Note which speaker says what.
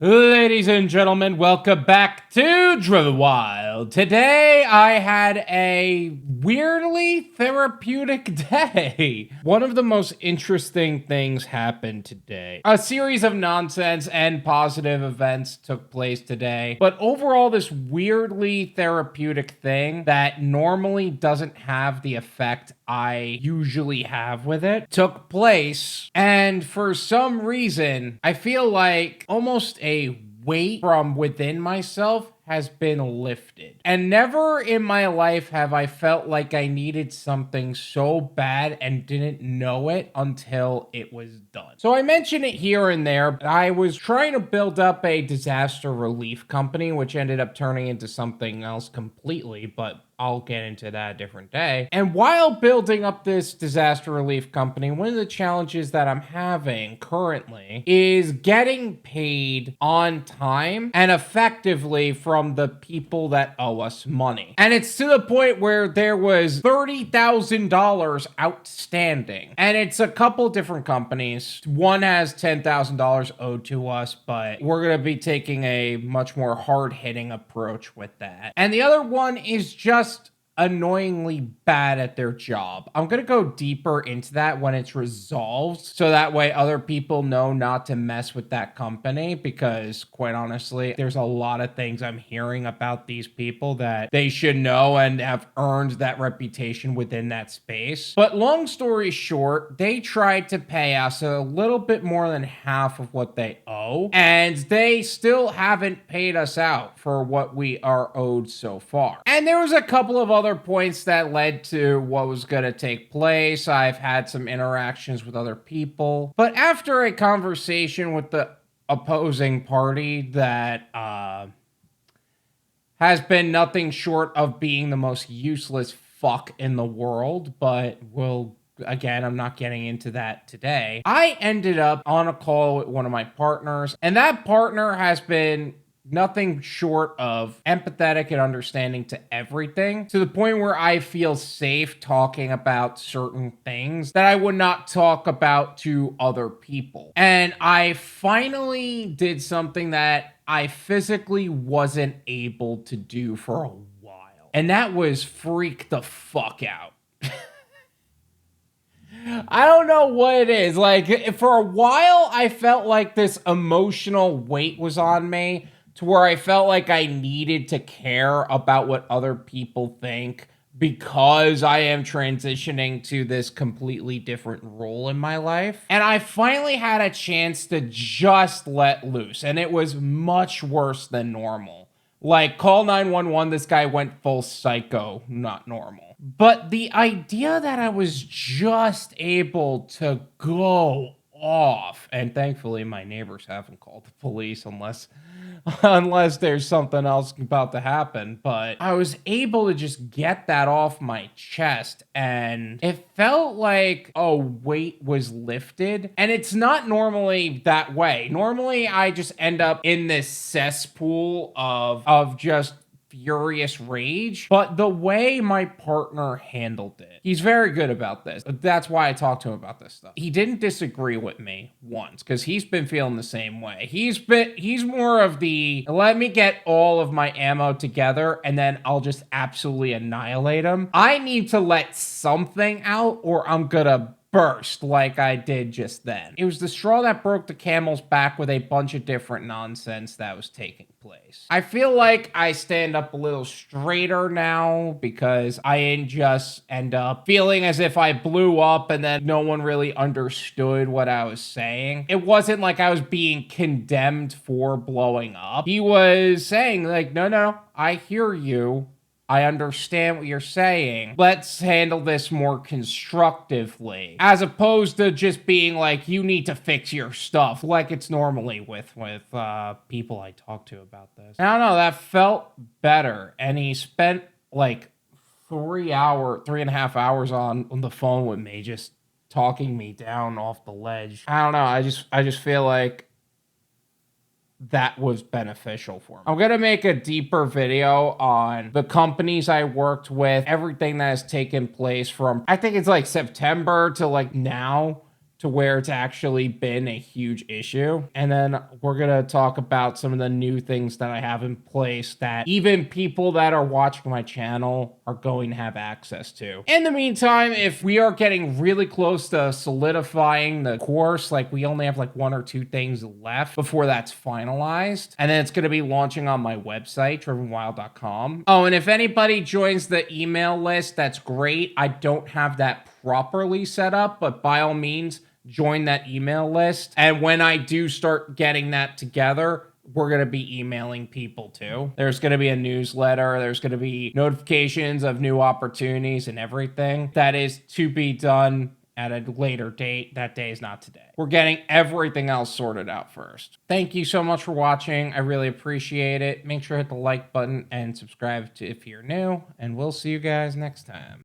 Speaker 1: Ladies and gentlemen, welcome back to Driven Wyld. Today I had a weirdly therapeutic day. One of the most interesting things happened today. A series of nonsense and positive events took place today, but overall this weirdly therapeutic thing that normally doesn't have the effect I usually have with it took place, and for some reason I feel like almost a weight from within myself has been lifted. And never in my life have I felt like I needed something so bad and didn't know it until it was done. So I mention it here and there. I was trying to build up a disaster relief company, which ended up turning into something else completely, but I'll get into that a different day. And while building up this disaster relief company, one of the challenges that I'm having currently is getting paid on time and effectively from the people that owe us money. And it's to the point where there was $30,000 outstanding. And it's a couple different companies. One has $10,000 owed to us, but we're going to be taking a much more hard-hitting approach with that. And the other one is just annoyingly bad at their job. I'm going to go deeper into that when it's resolved, so that way other people know not to mess with that company, because quite honestly, there's a lot of things I'm hearing about these people that they should know and have earned that reputation within that space. But long story short, they tried to pay us a little bit more than half of what they owe, and they still haven't paid us out for what we are owed so far. And there was a couple of other points that led to what was going to take place. I've had some interactions with other people, but after a conversation with the opposing party that has been nothing short of being the most useless fuck in the world, but again, I'm not getting into that today. I ended up on a call with one of my partners, and that partner has been nothing short of empathetic and understanding to everything, to the point where I feel safe talking about certain things that I would not talk about to other people. And I finally did something that I physically wasn't able to do for a while, and that was freak the fuck out. I don't know what it is. Like, for a while, I felt like this emotional weight was on me, to where I felt like I needed to care about what other people think, because I am transitioning to this completely different role in my life. And I finally had a chance to just let loose, and it was much worse than normal. Like, call 911, this guy went full psycho, not normal. But the idea that I was just able to go off, and thankfully my neighbors haven't called the police unless there's something else about to happen, but I was able to just get that off my chest, and it felt like a weight was lifted. And it's not normally that way. Normally I just end up in this cesspool of just furious rage, but the way my partner handled it, he's very good about this. That's why I talked to him about this stuff. He didn't disagree with me once, because he's been feeling the same way. He's more of the, let me get all of my ammo together and then I'll just absolutely annihilate him. I need to let something out or I'm gonna burst like I did just then. It was the straw that broke the camel's back with a bunch of different nonsense that was taking place. I feel like I stand up a little straighter now, because I didn't just end up feeling as if I blew up and then no one really understood what I was saying. It wasn't like I was being condemned for blowing up. He was saying like, no, I hear you. I understand what you're saying. Let's handle this more constructively, as opposed to just being like, you need to fix your stuff, like it's normally with people I talk to about this. I don't know, that felt better. And he spent like 3.5 hours on the phone with me, just talking me down off the ledge. I don't know. I just feel like that was beneficial for me. I'm going to make a deeper video on the companies I worked with, everything that has taken place from, I think it's like September to like now, to where it's actually been a huge issue. And then we're going to talk about some of the new things that I have in place that even people that are watching my channel are going to have access to. In the meantime, if we are getting really close to solidifying the course, like we only have like 1 or 2 things left before that's finalized. And then it's going to be launching on my website, drivenwyld.com. Oh, and if anybody joins the email list, that's great. I don't have that properly set up, but by all means, join that email list. And when I do start getting that together, we're going to be emailing people too. There's going to be a newsletter. There's going to be notifications of new opportunities and everything that is to be done at a later date. That day is not today. We're getting everything else sorted out first. Thank you so much for watching. I really appreciate it. Make sure to hit the like button and subscribe if you're new, and we'll see you guys next time.